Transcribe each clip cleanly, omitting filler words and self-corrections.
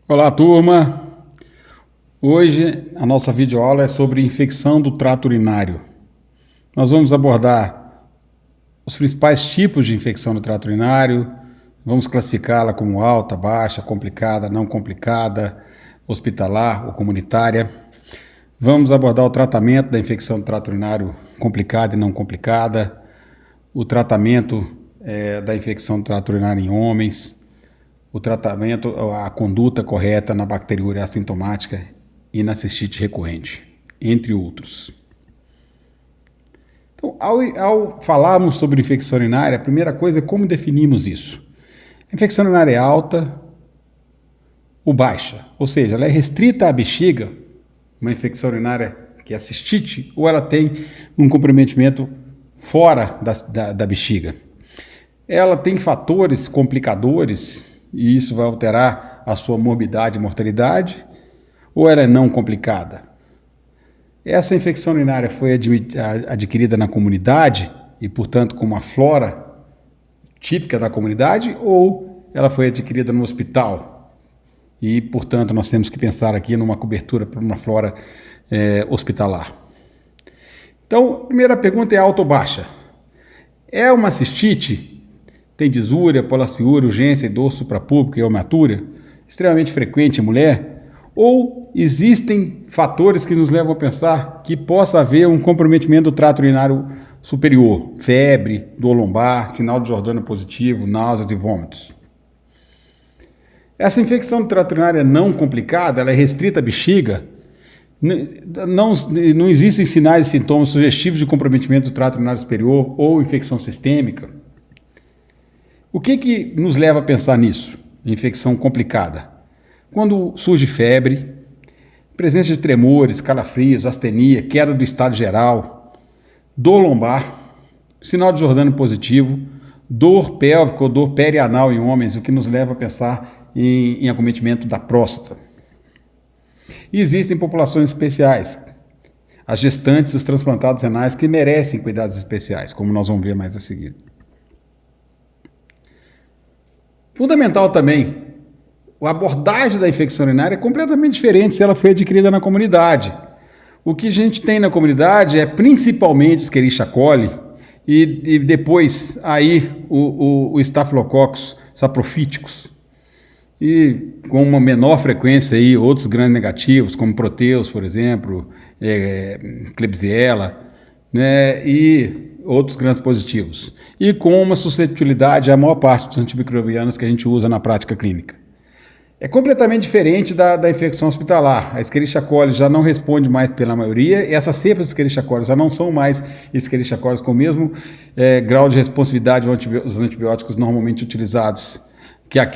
Olá, turma! Hoje a nossa videoaula é sobre infecção do trato urinário. Nós vamos abordar os principais tipos de infecção do trato urinário, vamos classificá-la como alta, baixa, complicada, não complicada, hospitalar ou comunitária. Vamos abordar o tratamento da infecção do trato urinário complicada e não complicada, o tratamento da infecção do trato urinário em homens, o tratamento, a conduta correta na bacteriúria assintomática e na cistite recorrente, entre outros. Então, ao falarmos sobre infecção urinária, a primeira coisa é como definimos isso. A infecção urinária é alta ou baixa, ou seja, ela é restrita à bexiga, uma infecção urinária que é a cistite, ou ela tem um comprometimento fora da bexiga. Ela tem fatores complicadores e isso vai alterar a sua morbidade e mortalidade, ou ela é não complicada? Essa infecção urinária foi adquirida na comunidade e, portanto, com uma flora típica da comunidade, ou ela foi adquirida no hospital? E, portanto, nós temos que pensar aqui numa cobertura para uma flora hospitalar. Então, a primeira pergunta é alta ou baixa? É uma cistite? Tem disúria, polaciúria, urgência, dor suprapúbica e hematúria, extremamente frequente em mulher? Ou existem fatores que nos levam a pensar que possa haver um comprometimento do trato urinário superior, febre, dor lombar, sinal de Jordano positivo, náuseas e vômitos? Essa infecção do trato urinário não complicada, ela é restrita à bexiga, não existem sinais e sintomas sugestivos de comprometimento do trato urinário superior ou infecção sistêmica. O que nos leva a pensar nisso? Infecção complicada. Quando surge febre, presença de tremores, calafrios, astenia, queda do estado geral, dor lombar, sinal de Jordano positivo, dor pélvica ou dor perianal em homens, o que nos leva a pensar em acometimento da próstata. E existem populações especiais, as gestantes e os transplantados renais, que merecem cuidados especiais, como nós vamos ver mais a seguir. Fundamental também, a abordagem da infecção urinária é completamente diferente se ela foi adquirida na comunidade. O que a gente tem na comunidade é principalmente Escherichia coli e depois aí o Staphylococcus saprophyticus. E com uma menor frequência aí outros grandes negativos, como Proteus, por exemplo, Klebsiella, né, e outros grandes positivos. E com uma suscetibilidade à maior parte dos antimicrobianos que a gente usa na prática clínica. É completamente diferente da infecção hospitalar. A Escherichia coli já não responde mais pela maioria, e essas cepas de Escherichia coli já não são mais Escherichia coli com o mesmo grau de responsividade aos antibióticos normalmente utilizados que a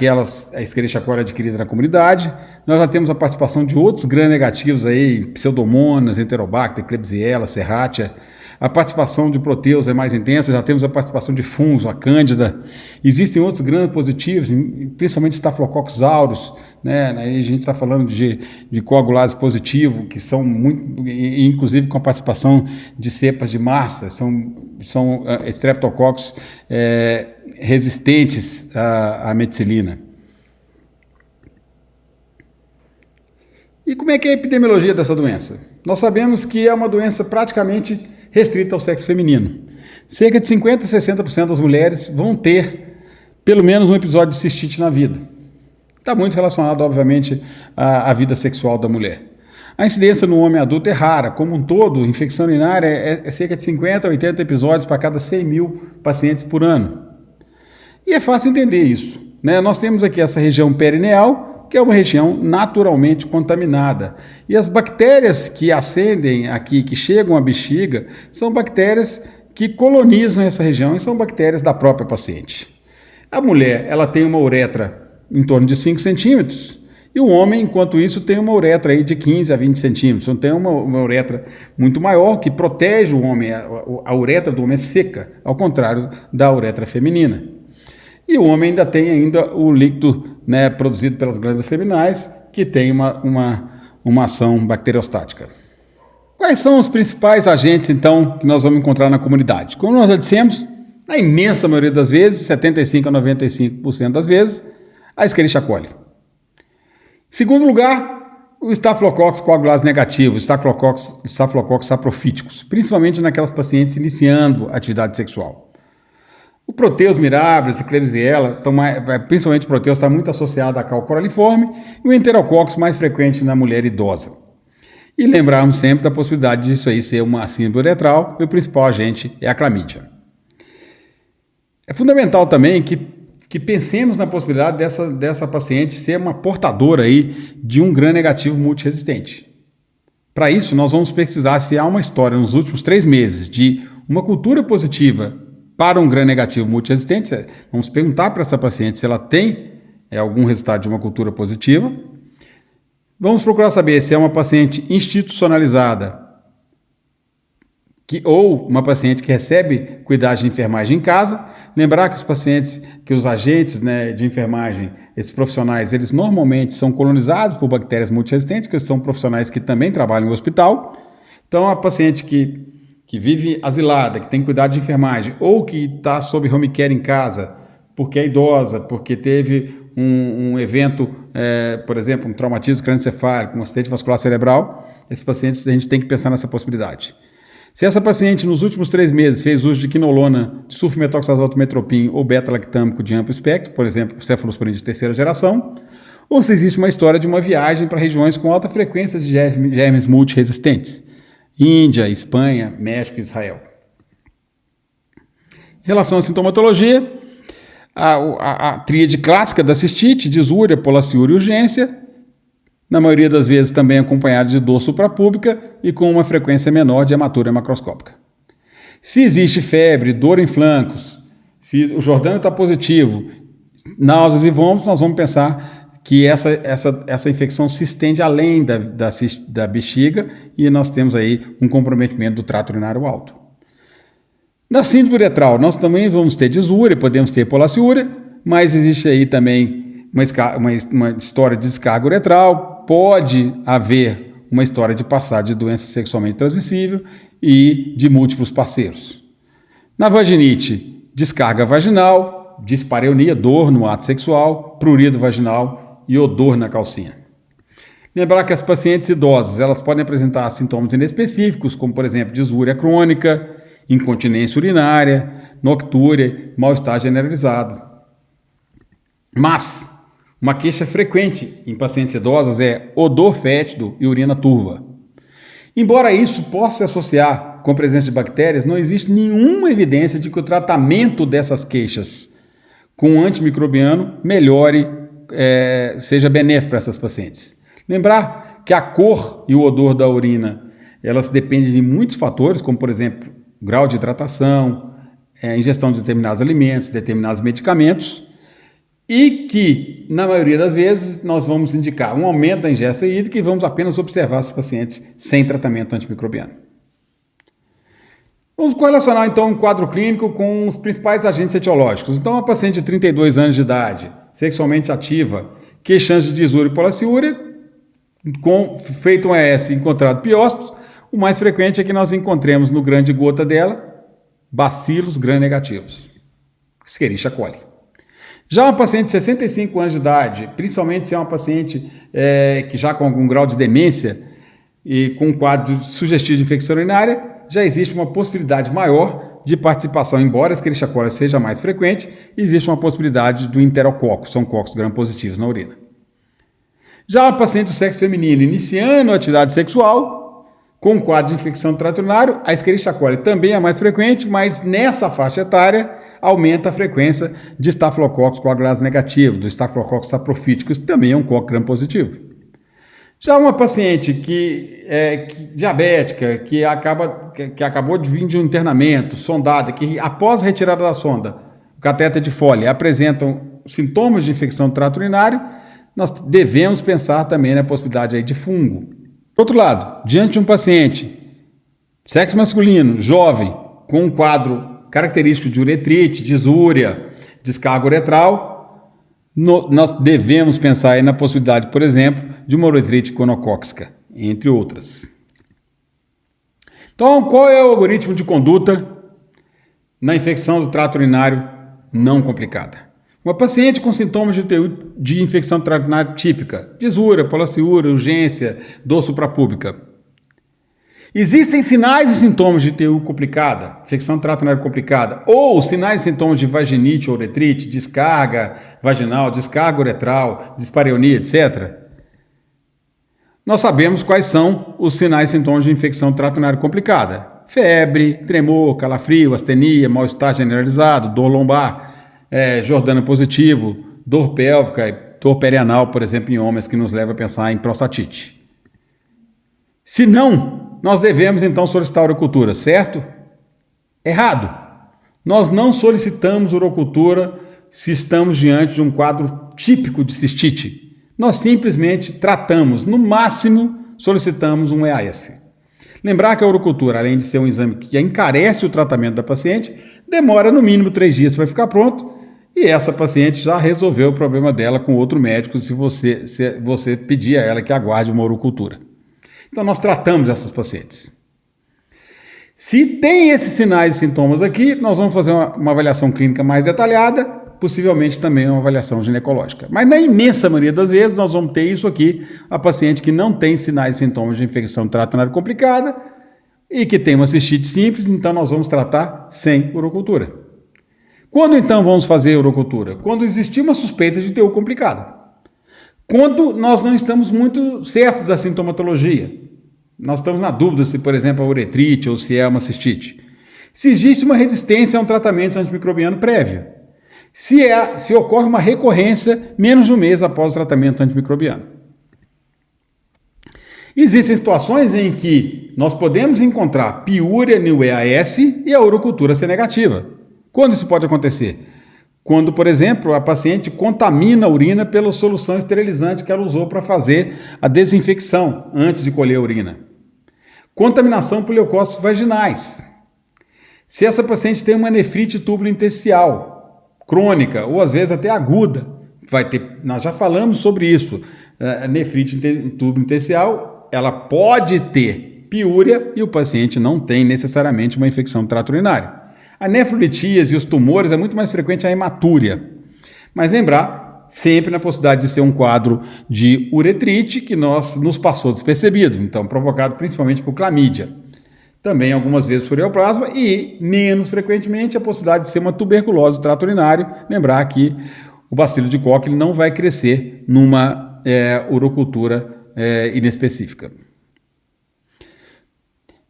Escherichia coli adquirida na comunidade. Nós já temos a participação de outros gram-negativos aí, Pseudomonas, Enterobacter, Klebsiella, Serratia. A participação de Proteus é mais intensa, já temos a participação de fungos, a Cândida. Existem outros gram-positivos, principalmente Staphylococcus aureus, né? Aí a gente está falando de coagulase positivo, que são muito, inclusive com a participação de cepas de massa, são Streptococcus resistentes à meticilina. E como é que é a epidemiologia dessa doença? Nós sabemos que é uma doença praticamente restrita ao sexo feminino. Cerca de 50% a 60% das mulheres vão ter pelo menos um episódio de cistite na vida. Está muito relacionado, obviamente, à vida sexual da mulher. A incidência no homem adulto é rara. Como um todo, infecção urinária é cerca de 50 a 80 episódios para cada 100 mil pacientes por ano. E é fácil entender isso, né? Nós temos aqui essa região perineal, que é uma região naturalmente contaminada. E as bactérias que ascendem aqui, que chegam à bexiga, são bactérias que colonizam essa região e são bactérias da própria paciente. A mulher, ela tem uma uretra em torno de 5 centímetros, e o homem, enquanto isso, tem uma uretra aí de 15 a 20 centímetros. Então tem uma uretra muito maior que protege o homem, a uretra do homem é seca, ao contrário da uretra feminina. E o homem ainda tem o líquido, né, produzido pelas glândulas seminais, que tem uma ação bacteriostática. Quais são os principais agentes, então, que nós vamos encontrar na comunidade? Como nós já dissemos, na imensa maioria das vezes, 75 a 95% das vezes, a Escherichia coli. Segundo lugar, o Staphylococcus coagulase negativo, Staphylococcus saprofíticos, principalmente naquelas pacientes iniciando atividade sexual. O Proteus mirabilis e Klebsiella, principalmente o Proteus, está muito associado à cal coraliforme, e o Enterococcus mais frequente na mulher idosa. E lembrarmos sempre da possibilidade disso aí ser uma síndrome uretral, e o principal agente é a clamídia. É fundamental também que pensemos na possibilidade dessa paciente ser uma portadora aí de um gram-negativo multiresistente. Para isso, nós vamos pesquisar se há uma história nos últimos 3 meses de uma cultura positiva para um gram-negativo multiresistente. Vamos perguntar para essa paciente se ela tem algum resultado de uma cultura positiva. Vamos procurar saber se é uma paciente institucionalizada ou uma paciente que recebe cuidados de enfermagem em casa. Lembrar que os pacientes, que os agentes, né, de enfermagem, esses profissionais, eles normalmente são colonizados por bactérias multiresistentes, que são profissionais que também trabalham no hospital. Então, a paciente que vive asilada, que tem cuidado de enfermagem, ou que está sob home care em casa, porque é idosa, porque teve um evento, por exemplo, um traumatismo crânioencefálico, um acidente vascular cerebral, esses pacientes a gente tem que pensar nessa possibilidade. Se essa paciente nos últimos 3 meses fez uso de quinolona, de sulfametoxazoto-metropin ou beta-lactâmico de amplo espectro, por exemplo, cefalosporina de 3ª geração, ou se existe uma história de uma viagem para regiões com alta frequência de germes multiresistentes, Índia, Espanha, México e Israel. Em relação à sintomatologia, a tríade clássica da cistite, disúria, polaciúria e urgência, na maioria das vezes também acompanhado de dor suprapúbica e com uma frequência menor de hematuria macroscópica. Se existe febre, dor em flancos, se o Jordano está positivo, náuseas e vômitos, nós vamos pensar que essa infecção se estende além da bexiga e nós temos aí um comprometimento do trato urinário alto. Na síndrome uretral, nós também vamos ter disúria, podemos ter polaciúria, mas existe aí também uma história de descarga uretral, pode haver uma história de passagem de doença sexualmente transmissível e de múltiplos parceiros. Na vaginite, descarga vaginal, dispareunia, dor no ato sexual, prurido vaginal e odor na calcinha. Lembrar que as pacientes idosas, elas podem apresentar sintomas inespecíficos, como por exemplo, disúria crônica, incontinência urinária, noctúria, mal-estar generalizado. Mas uma queixa frequente em pacientes idosas é odor fétido e urina turva. Embora isso possa se associar com a presença de bactérias, não existe nenhuma evidência de que o tratamento dessas queixas com antimicrobiano seja benéfico para essas pacientes. Lembrar que a cor e o odor da urina, elas dependem de muitos fatores, como por exemplo, grau de hidratação, ingestão de determinados alimentos, determinados medicamentos, e que, na maioria das vezes, nós vamos indicar um aumento da ingesta hídrica e vamos apenas observar esses pacientes sem tratamento antimicrobiano. Vamos correlacionar, então, um quadro clínico com os principais agentes etiológicos. Então, uma paciente de 32 anos de idade, sexualmente ativa, queixando de disúria e polaciúria, feito um ES encontrado piócitos, o mais frequente é que nós encontremos no grande gota dela bacilos gram-negativos, Escherichia coli. Já uma paciente de 65 anos de idade, principalmente se é uma paciente que já com algum grau de demência e com um quadro sugestivo de infecção urinária, já existe uma possibilidade maior de participação, embora a Escherichia coli seja mais frequente, existe uma possibilidade do enterococcus, são cocos gram-positivos na urina. Já uma paciente do sexo feminino iniciando a atividade sexual, com um quadro de infecção do trato urinário, a Escherichia coli também é mais frequente, mas nessa faixa etária aumenta a frequência de Staphylococcus coagulase negativo, do Staphylococcus saprofíticos, que também é um coco gram-positivo. Já uma paciente diabética, que acabou de vir de um internamento, sondada, que após a retirada da sonda, o catéter de Foley, apresentam sintomas de infecção do trato urinário, nós devemos pensar também na possibilidade aí de fungo. Por outro lado, diante de um paciente, sexo masculino, jovem, com um quadro característico de uretrite, disúria, descarga uretral, nós devemos pensar aí na possibilidade, por exemplo, de uma uretrite gonocócica, entre outras. Então, qual é o algoritmo de conduta na infecção do trato urinário não complicada? Uma paciente com sintomas de infecção trato urinário típica, disúria, polaciúria, urgência, dor suprapúbica. Existem sinais e sintomas de TU complicada, infecção trato urinário complicada, ou sinais e sintomas de vaginite ou uretrite, descarga vaginal, descarga uretral, dispareunia, etc. Nós sabemos quais são os sinais e sintomas de infecção trato urinário complicada. Febre, tremor, calafrio, astenia, mal-estar generalizado, dor lombar, Jordana positivo, dor pélvica, dor perianal, por exemplo, em homens, que nos leva a pensar em prostatite. Se não, nós devemos então solicitar urocultura, certo? Errado. Nós não solicitamos urocultura se estamos diante de um quadro típico de cistite. Nós simplesmente tratamos, no máximo, solicitamos um EAS. Lembrar que a urocultura, além de ser um exame que encarece o tratamento da paciente, demora no mínimo 3 dias para ficar pronto, e essa paciente já resolveu o problema dela com outro médico se você pedir a ela que aguarde uma urocultura. Então nós tratamos essas pacientes. Se tem esses sinais e sintomas aqui, nós vamos fazer uma avaliação clínica mais detalhada, possivelmente também uma avaliação ginecológica. Mas na imensa maioria das vezes nós vamos ter isso aqui, a paciente que não tem sinais e sintomas de infecção trato urinário complicada e que tem uma cistite simples, então nós vamos tratar sem urocultura. Quando então vamos fazer urocultura? Quando existir uma suspeita de TU complicada. Quando nós não estamos muito certos da sintomatologia. Nós estamos na dúvida se, por exemplo, é uretrite ou se é uma cistite. Se existe uma resistência a um tratamento antimicrobiano prévio. Se ocorre uma recorrência menos de um mês após o tratamento antimicrobiano. Existem situações em que nós podemos encontrar piúria no EAS e a urocultura ser negativa. Quando isso pode acontecer? Quando, por exemplo, a paciente contamina a urina pela solução esterilizante que ela usou para fazer a desinfecção antes de colher a urina. Contaminação por leucócitos vaginais. Se essa paciente tem uma nefrite túbulo-intersticial crônica ou às vezes até aguda, nós já falamos sobre isso. A nefrite túbulo-intersticial, ela pode ter piúria e o paciente não tem necessariamente uma infecção do trato urinário. A nefrolitíase e os tumores é muito mais frequente a hematúria. Mas lembrar sempre na possibilidade de ser um quadro de uretrite que nos passou despercebido, então provocado principalmente por clamídia. Também algumas vezes por euplasma e, menos frequentemente, a possibilidade de ser uma tuberculose do trato urinário. Lembrar que o bacilo de Koch ele não vai crescer numa urocultura inespecífica.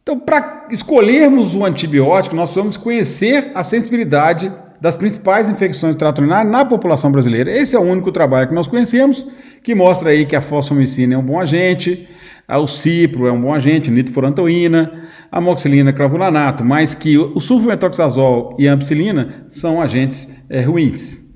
Então, para escolhermos o antibiótico, nós precisamos conhecer a sensibilidade das principais infecções do trato urinário na população brasileira. Esse é o único trabalho que nós conhecemos, que mostra aí que a fosfomicina é um bom agente, o cipro é um bom agente, nitrofurantoína, a amoxicilina, clavulanato, mas que o sulfametoxazol e a ampicilina são agentes ruins.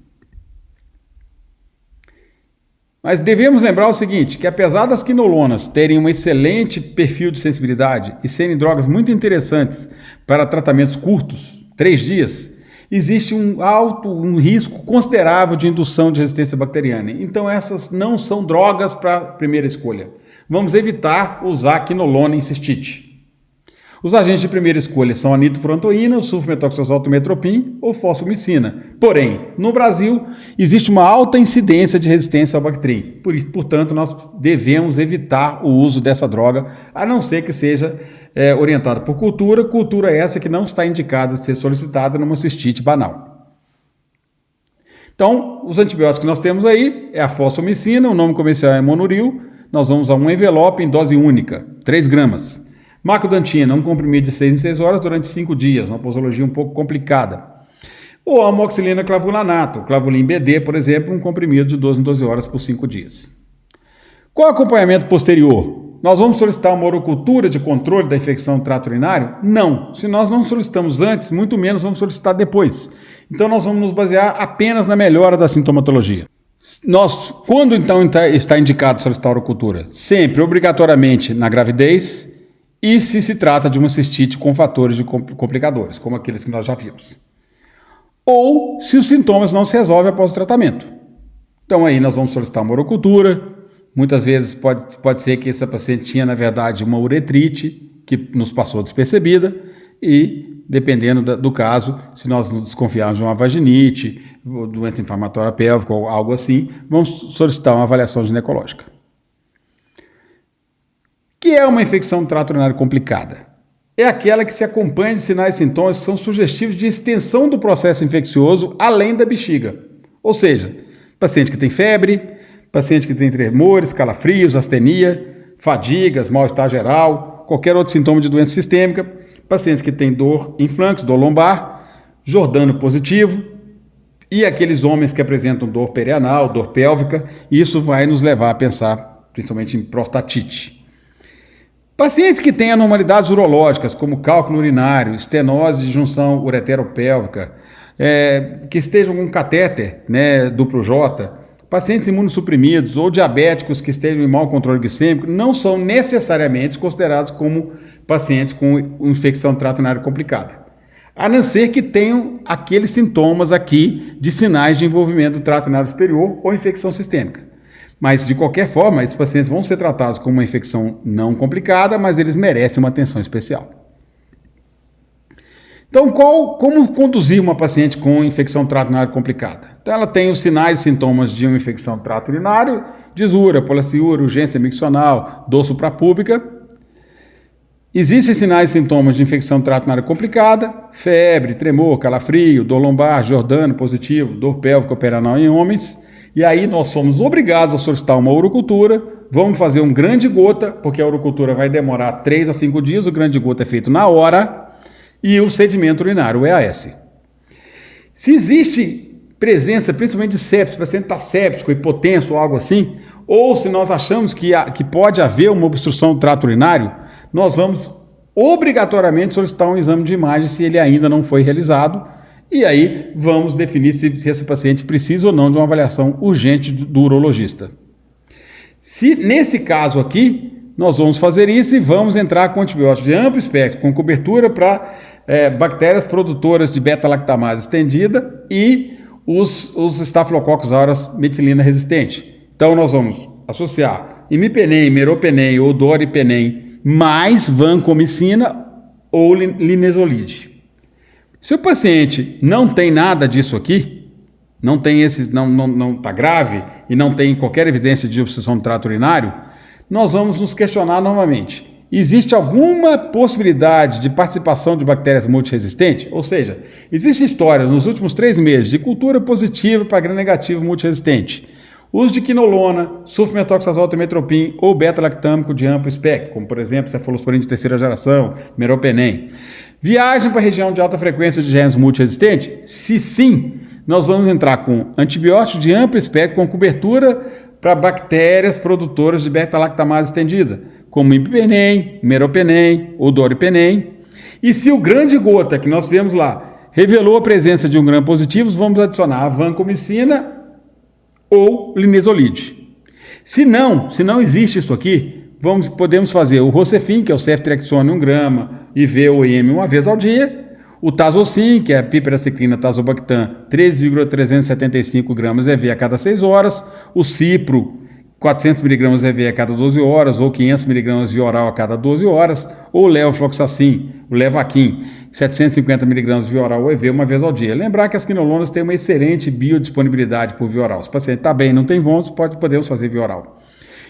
Mas devemos lembrar o seguinte, que apesar das quinolonas terem um excelente perfil de sensibilidade e serem drogas muito interessantes para tratamentos curtos, 3 dias, existe um risco considerável de indução de resistência bacteriana. Então essas não são drogas para primeira escolha. Vamos evitar usar quinolona em cistite. Os agentes de primeira escolha são a nitrofurantoína, o sulfametoxazol, metropin ou fosfomicina. Porém, no Brasil, existe uma alta incidência de resistência ao Bactrim. Portanto, nós devemos evitar o uso dessa droga, a não ser que seja orientada por cultura essa que não está indicada de ser solicitada numa cistite banal. Então, os antibióticos que nós temos aí é a fosfomicina, o nome comercial é Monuril, nós vamos usar um envelope em dose única, 3 gramas. Macudantina, um comprimido de 6 em 6 horas durante 5 dias, uma posologia um pouco complicada. Ou a amoxicilina clavulanato, o Clavulin BD, por exemplo, um comprimido de 12 em 12 horas por 5 dias. Qual o acompanhamento posterior? Nós vamos solicitar uma urocultura de controle da infecção do trato urinário? Não. Se nós não solicitamos antes, muito menos vamos solicitar depois. Então nós vamos nos basear apenas na melhora da sintomatologia. Quando então está indicado solicitar urocultura? Sempre, obrigatoriamente, na gravidez, e se trata de uma cistite com fatores de complicadores, como aqueles que nós já vimos. Ou se os sintomas não se resolvem após o tratamento. Então aí nós vamos solicitar uma urocultura. Muitas vezes pode ser que essa paciente tinha, na verdade, uma uretrite que nos passou despercebida e, dependendo do caso, se nós desconfiarmos de uma vaginite ou doença inflamatória pélvica ou algo assim, vão solicitar uma avaliação ginecológica. O que é uma infecção do trato urinário complicada? É aquela que se acompanha de sinais e sintomas que são sugestivos de extensão do processo infeccioso além da bexiga. Ou seja, paciente que tem febre, paciente que tem tremores, calafrios, astenia, fadigas, mal-estar geral, qualquer outro sintoma de doença sistêmica, pacientes que têm dor em flancos, dor lombar, Jordano positivo, e aqueles homens que apresentam dor perianal, dor pélvica, e isso vai nos levar a pensar principalmente em prostatite. Pacientes que têm anormalidades urológicas, como cálculo urinário, estenose de junção ureteropélvica, que estejam com catéter, duplo J, pacientes imunossuprimidos ou diabéticos que estejam em mau controle glicêmico, não são necessariamente considerados como pacientes com infecção do trato urinário complicada, a não ser que tenham aqueles sintomas aqui de sinais de envolvimento do trato urinário superior ou infecção sistêmica. Mas, de qualquer forma, esses pacientes vão ser tratados como uma infecção não complicada, mas eles merecem uma atenção especial. Então, como conduzir uma paciente com infecção do trato urinário complicada? Então, ela tem os sinais e sintomas de uma infecção do trato urinário, disúria, poliaciúria, urgência miccional, dor suprapúbica. Existem sinais e sintomas de infecção do trato urinário complicada, febre, tremor, calafrio, dor lombar, Jordano positivo, dor pélvica perianal em homens. E aí nós somos obrigados a solicitar uma urocultura, vamos fazer um grande gota, porque a urocultura vai demorar 3 a 5 dias, o grande gota é feito na hora, e o sedimento urinário, o EAS. Se existe presença, principalmente de sepsis, o paciente está séptico, hipotenso ou algo assim, ou se nós achamos que pode haver uma obstrução do trato urinário, nós vamos obrigatoriamente solicitar um exame de imagem se ele ainda não foi realizado, e aí vamos definir se esse paciente precisa ou não de uma avaliação urgente do urologista. Se nesse caso aqui, nós vamos fazer isso e vamos entrar com antibiótico de amplo espectro, com cobertura para bactérias produtoras de beta-lactamase estendida e os Staphylococcus aureus metilina resistente. Então nós vamos associar imipenem, meropenem ou doripenem mais vancomicina ou linezolide. Se o paciente não tem nada disso aqui, não está grave e não tem qualquer evidência de obstrução do trato urinário, nós vamos nos questionar novamente. Existe alguma possibilidade de participação de bactérias multiresistentes? Ou seja, existem histórias nos últimos 3 meses de cultura positiva para gram-negativo multiresistente, uso de quinolona, sulfametoxazol, trimmetoprim ou beta-lactâmico de amplo espectro, como por exemplo cefalosporina de terceira geração, meropenem. Viagem para a região de alta frequência de genes multiresistentes? Se sim, nós vamos entrar com antibióticos de amplo espectro com cobertura para bactérias produtoras de beta-lactamase estendida, como imipenem, meropenem ou doripenem. E se o grande gota que nós temos lá revelou a presença de um gram positivo, vamos adicionar a vancomicina ou linezolide. Se não existe isso aqui, podemos fazer o Rocefin, que é o ceftriaxone 1 grama, IV-OM uma vez ao dia, o Tazocin, que é a piperaciclina tazobactam, 3,375 gramas EV a cada 6 horas, o Cipro, 400 mg EV a cada 12 horas, ou 500 mg via oral a cada 12 horas, ou o levofloxacin, o Levaquin, 750 mg via oral ou EV uma vez ao dia. Lembrar que as quinolonas têm uma excelente biodisponibilidade por via oral. Se o paciente está bem, não tem vômitos, podemos fazer via oral.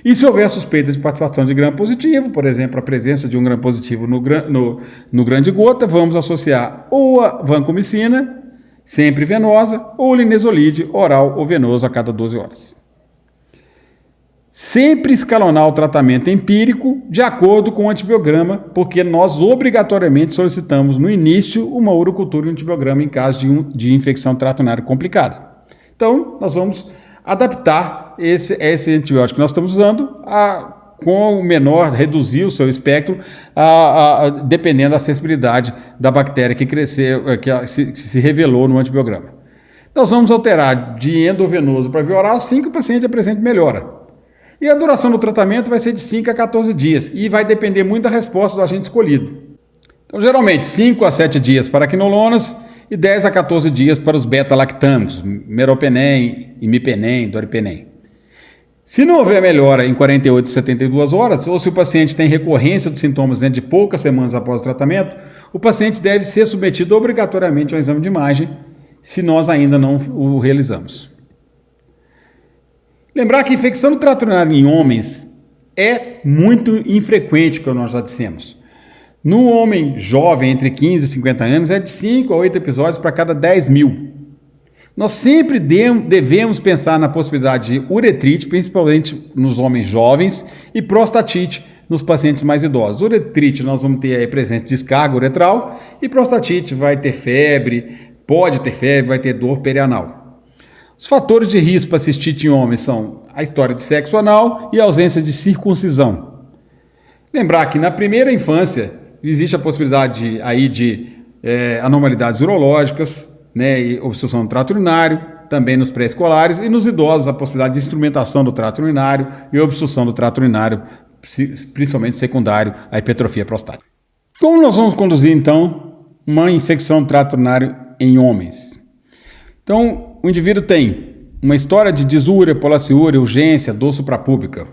E se houver suspeita de participação de gram positivo, por exemplo, a presença de um gram positivo no grande gota, vamos associar ou a vancomicina, sempre venosa, ou linezolide, oral ou venoso a cada 12 horas. Sempre escalonar o tratamento empírico de acordo com o antibiograma, porque nós obrigatoriamente solicitamos no início uma urocultura e um antibiograma em caso de infecção trato urinário complicada. Então, nós vamos adaptar esse antibiótico que nós estamos usando com o menor, reduzir o seu espectro, dependendo da sensibilidade da bactéria que cresceu, que se revelou no antibiograma. Nós vamos alterar de endovenoso para via oral assim que o paciente apresente melhora. E a duração do tratamento vai ser de 5 a 14 dias e vai depender muito da resposta do agente escolhido. Então, geralmente, 5 a 7 dias para quinolonas e 10 a 14 dias para os beta-lactâmicos, meropenem, imipenem, doripenem. Se não houver melhora em 48 a 72 horas, ou se o paciente tem recorrência dos sintomas dentro de poucas semanas após o tratamento, o paciente deve ser submetido obrigatoriamente a um exame de imagem, se nós ainda não o realizamos. Lembrar que a infecção do trato urinário em homens é muito infrequente, como nós já dissemos. No homem jovem, entre 15 e 50 anos, é de 5 a 8 episódios para cada 10 mil. Nós sempre devemos pensar na possibilidade de uretrite, principalmente nos homens jovens, e prostatite nos pacientes mais idosos. Uretrite, nós vamos ter aí presente descarga uretral, e prostatite vai ter febre, pode ter febre, vai ter dor perianal. Os fatores de risco para cistite em homens são a história de sexo anal e a ausência de circuncisão. Lembrar que na primeira infância existe a possibilidade de anormalidades urológicas, né, e obstrução do trato urinário, também nos pré-escolares, e nos idosos a possibilidade de instrumentação do trato urinário e obstrução do trato urinário, principalmente secundário à hipertrofia prostática. Como nós vamos conduzir, então, uma infecção do trato urinário em homens? Então, o indivíduo tem uma história de disúria, polaciúria, urgência, dor suprapúbica.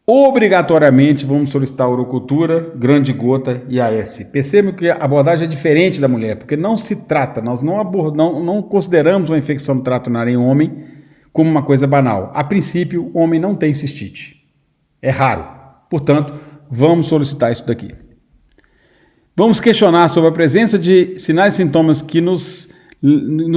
Obrigatoriamente vamos solicitar urocultura, grande gota e AS. Percebam que a abordagem é diferente da mulher, porque não se trata, nós não consideramos uma infecção do trato urinário em homem como uma coisa banal. A princípio, o homem não tem cistite. É raro. Portanto, vamos solicitar isso daqui. Vamos questionar sobre a presença de sinais e sintomas que nos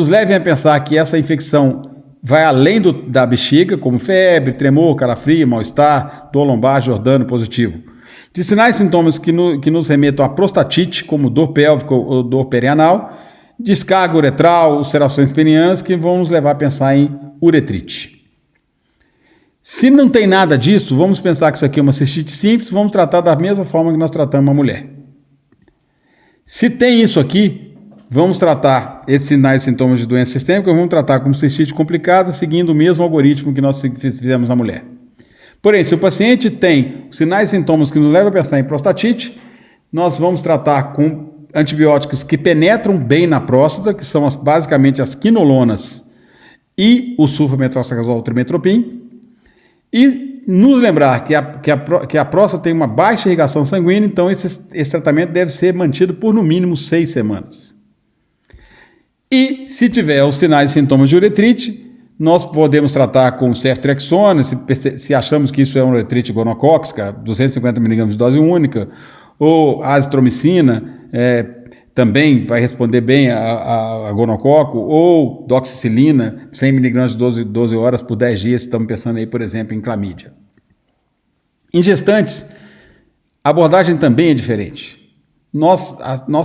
levem a pensar que essa infecção vai além da bexiga, como febre, tremor, calafrio, mal-estar, dor lombar, jordano positivo. De sinais e sintomas que nos remetam à prostatite, como dor pélvica ou dor perianal, descarga uretral, ulcerações penianas, que vão nos levar a pensar em uretrite. Se não tem nada disso, vamos pensar que isso aqui é uma cistite simples, vamos tratar da mesma forma que nós tratamos uma mulher. Se tem isso aqui, vamos tratar esses sinais e sintomas de doença sistêmica, vamos tratar como cistite complicada, seguindo o mesmo algoritmo que nós fizemos na mulher. Porém, se o paciente tem sinais e sintomas que nos levam a pensar em prostatite, nós vamos tratar com antibióticos que penetram bem na próstata, que são basicamente as quinolonas e o sulfamethoxazol ou trimetoprim, e nos lembrar que a próstata tem uma baixa irrigação sanguínea, então esse tratamento deve ser mantido por no mínimo 6 semanas. E se tiver os sinais e sintomas de uretrite, nós podemos tratar com ceftriaxona, se achamos que isso é uma uretrite gonocócica, 250 mg de dose única, ou azitromicina, também vai responder bem a gonococo, ou doxicilina, 100 mg de 12 horas por 10 dias, estamos pensando aí, por exemplo, em clamídia. Em gestantes, a abordagem também é diferente. Nós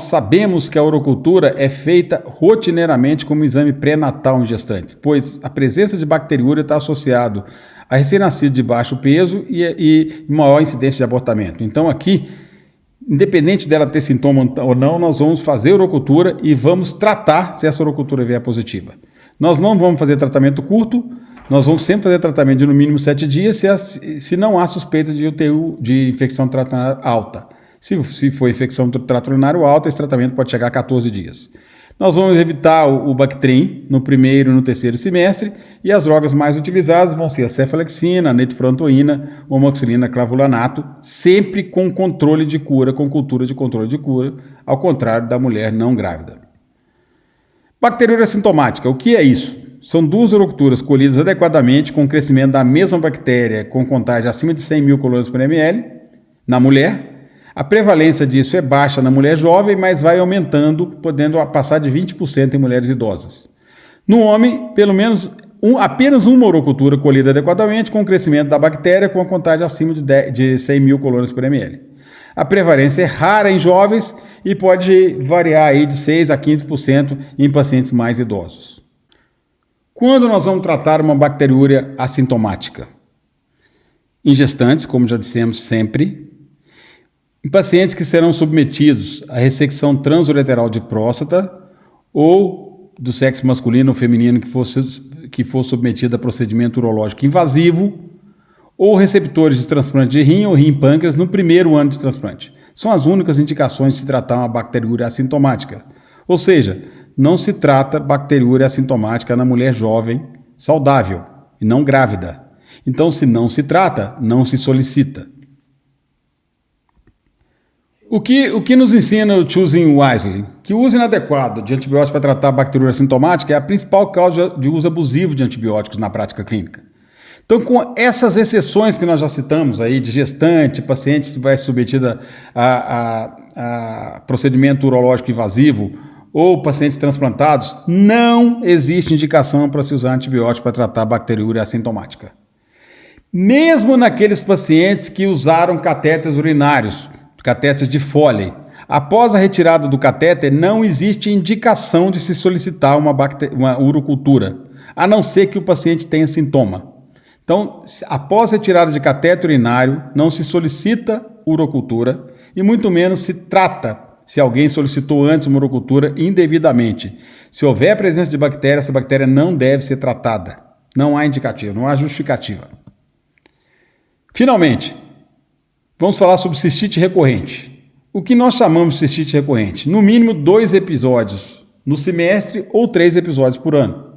sabemos que a urocultura é feita rotineiramente como exame pré-natal em gestantes, pois a presença de bacteriúria está associado a recém-nascido de baixo peso e maior incidência de abortamento. Então aqui, independente dela ter sintoma ou não, nós vamos fazer urocultura e vamos tratar se essa urocultura vier positiva. Nós não vamos fazer tratamento curto, nós vamos sempre fazer tratamento de no mínimo 7 dias se não há suspeita de UTI, de infecção do trato urinário alta. Se for infecção do trato urinário alta, esse tratamento pode chegar a 14 dias. Nós vamos evitar o Bactrim no primeiro e no terceiro semestre, e as drogas mais utilizadas vão ser a cefalexina, a netifurantoína, homoxilina, clavulanato, sempre com controle de cura, com cultura de controle de cura, ao contrário da mulher não grávida. Bacteriúria sintomática, o que é isso? São 2 uroculturas colhidas adequadamente com o crescimento da mesma bactéria com contagem acima de 100 mil colônias por ml na mulher. A prevalência disso é baixa na mulher jovem, mas vai aumentando, podendo passar de 20% em mulheres idosas. No homem, pelo menos apenas uma urocultura colhida adequadamente com o crescimento da bactéria com a contagem acima de 100 mil colônias por ml. A prevalência é rara em jovens e pode variar aí de 6% a 15% em pacientes mais idosos. Quando nós vamos tratar uma bacteriúria assintomática? Em gestantes, como já dissemos sempre, em pacientes que serão submetidos à ressecção transureteral de próstata ou do sexo masculino ou feminino que for submetido a procedimento urológico invasivo, ou receptores de transplante de rim ou rim-pâncreas no primeiro ano de transplante. São as únicas indicações de se tratar uma bacteriúria assintomática. Ou seja, não se trata bacteriúria assintomática na mulher jovem, saudável e não grávida. O que nos ensina o Choosing Wisely? Que o uso inadequado de antibióticos para tratar a bacteriúria sintomática é a principal causa de uso abusivo de antibióticos na prática clínica. Então, com essas exceções que nós já citamos aí, de gestante, paciente que vai submetida a procedimento urológico invasivo ou pacientes transplantados, não existe indicação para se usar antibiótico para tratar a bacteriúria assintomática. Mesmo naqueles pacientes que usaram catéteres urinários, catéteres de Foley, após a retirada do catéter, não existe indicação de se solicitar uma urocultura, a não ser que o paciente tenha sintoma. Então, após a retirada de catéter urinário, não se solicita urocultura e muito menos se trata, se alguém solicitou antes uma urocultura indevidamente. Se houver presença de bactéria, essa bactéria não deve ser tratada. Não há indicativo, não há justificativa. Finalmente, vamos falar sobre cistite recorrente. O que nós chamamos de cistite recorrente? No mínimo 2 episódios no semestre ou 3 episódios por ano.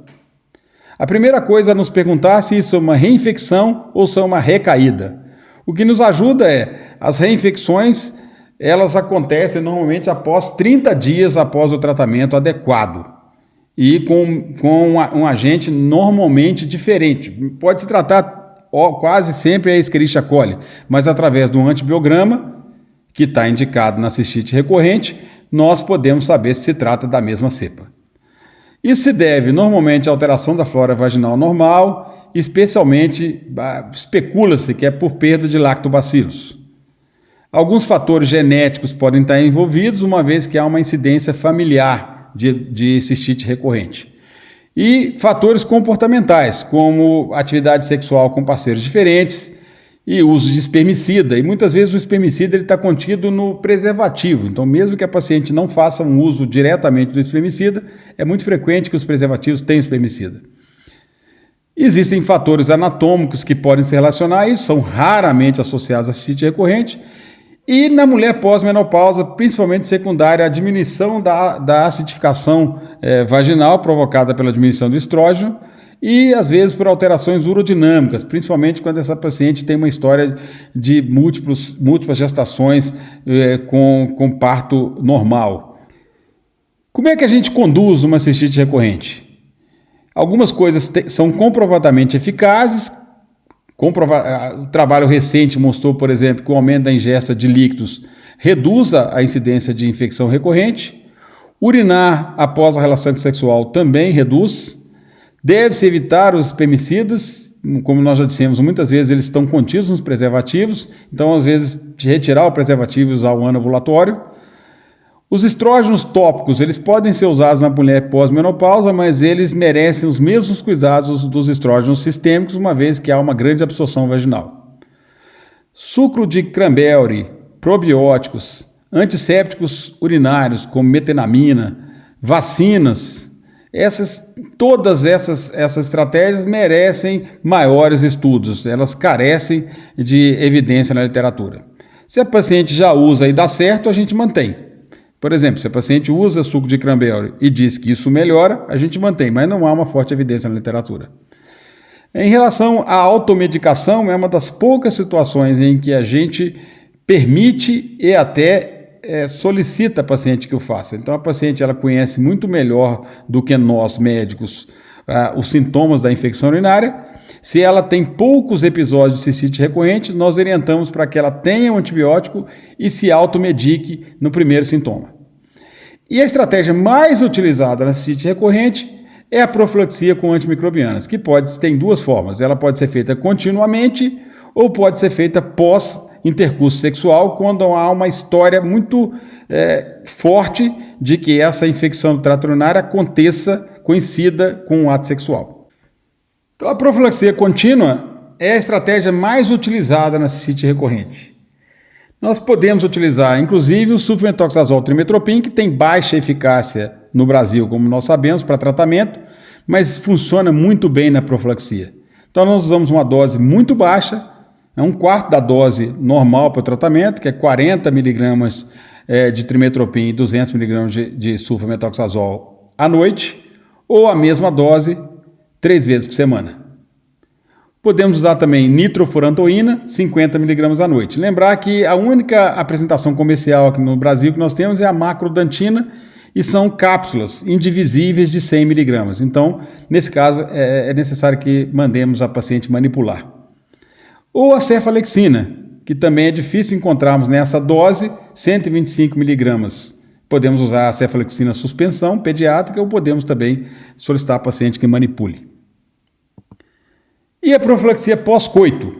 A primeira coisa é nos perguntar se isso é uma reinfecção ou se é uma recaída. O que nos ajuda é, as reinfecções, elas acontecem normalmente após 30 dias após o tratamento adequado e com um agente normalmente diferente. Pode se tratar quase sempre a Escherichia coli, mas através do antibiograma, que está indicado na cistite recorrente, nós podemos saber se trata da mesma cepa. Isso se deve normalmente à alteração da flora vaginal normal, especialmente especula-se que é por perda de lactobacilos. Alguns fatores genéticos podem estar envolvidos, uma vez que há uma incidência familiar de cistite recorrente. E fatores comportamentais, como atividade sexual com parceiros diferentes e uso de espermicida. E muitas vezes o espermicida está contido no preservativo. Então, mesmo que a paciente não faça um uso diretamente do espermicida, é muito frequente que os preservativos tenham espermicida. Existem fatores anatômicos que podem se relacionar a isso, são raramente associados a cistite recorrente. E na mulher pós-menopausa, principalmente secundária, a diminuição da acidificação vaginal provocada pela diminuição do estrógeno e, às vezes, por alterações urodinâmicas, principalmente quando essa paciente tem uma história de múltiplas gestações com parto normal. Como é que a gente conduz uma cistite recorrente? Algumas coisas são comprovadamente eficazes. O trabalho recente mostrou, por exemplo, que o aumento da ingesta de líquidos reduz a incidência de infecção recorrente. Urinar após a relação sexual também reduz. Deve-se evitar os espermicidas, como nós já dissemos, muitas vezes eles estão contidos nos preservativos, então às vezes retirar o preservativo e usar o ano ovulatório. Os estrógenos tópicos, eles podem ser usados na mulher pós-menopausa, mas eles merecem os mesmos cuidados dos estrógenos sistêmicos, uma vez que há uma grande absorção vaginal. Sucro de cranberry, probióticos, antissépticos urinários, como metenamina, vacinas, todas essas estratégias merecem maiores estudos, elas carecem de evidência na literatura. Se a paciente já usa e dá certo, a gente mantém. Por exemplo, se a paciente usa suco de cranberry e diz que isso melhora, a gente mantém, mas não há uma forte evidência na literatura. Em relação à automedicação, é uma das poucas situações em que a gente permite e até solicita a paciente que o faça. Então, a paciente ela conhece muito melhor do que nós, médicos, os sintomas da infecção urinária. Se ela tem poucos episódios de cistite recorrente, nós orientamos para que ela tenha um antibiótico e se automedique no primeiro sintoma. E a estratégia mais utilizada na cistite recorrente é a profilaxia com antimicrobianas, que tem 2 formas. Ela pode ser feita continuamente ou pode ser feita pós-intercurso sexual, quando há uma história muito forte de que essa infecção do trato urinário coincida com o ato sexual. Então, a profilaxia contínua é a estratégia mais utilizada na cistite recorrente. Nós podemos utilizar, inclusive, o sulfametoxazol trimetoprim, que tem baixa eficácia no Brasil, como nós sabemos, para tratamento, mas funciona muito bem na profilaxia. Então, nós usamos uma dose muito baixa, 1/4 da dose normal para o tratamento, que é 40 mg de trimetoprim e 200 mg de sulfametoxazol à noite, ou a mesma dose 3 vezes por semana. Podemos usar também nitrofurantoína, 50 mg à noite. Lembrar que a única apresentação comercial aqui no Brasil que nós temos é a macrodantina e são cápsulas indivisíveis de 100 mg. Então, nesse caso, é necessário que mandemos a paciente manipular. Ou a cefalexina, que também é difícil encontrarmos nessa dose, 125 mg. Podemos usar a cefalexina suspensão pediátrica ou podemos também solicitar a paciente que manipule. E a profilaxia pós-coito?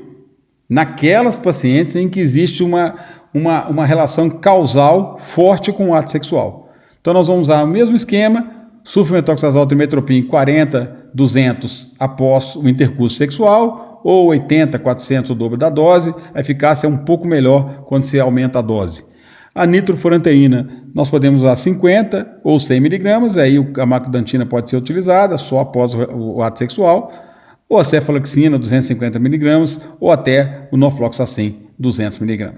Naquelas pacientes em que existe uma relação causal forte com o ato sexual. Então nós vamos usar o mesmo esquema, sulfametoxazol trimmetoprim 40-200 após o intercurso sexual, ou 80-400 o dobro da dose. A eficácia é um pouco melhor quando se aumenta a dose. A nitrofurantoína nós podemos usar 50 ou 100 mg, aí a macrodantina pode ser utilizada só após o ato sexual, ou a cefalexina 250 mg, ou até o norfloxacin 200 mg.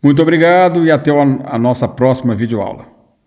Muito obrigado e até a nossa próxima videoaula.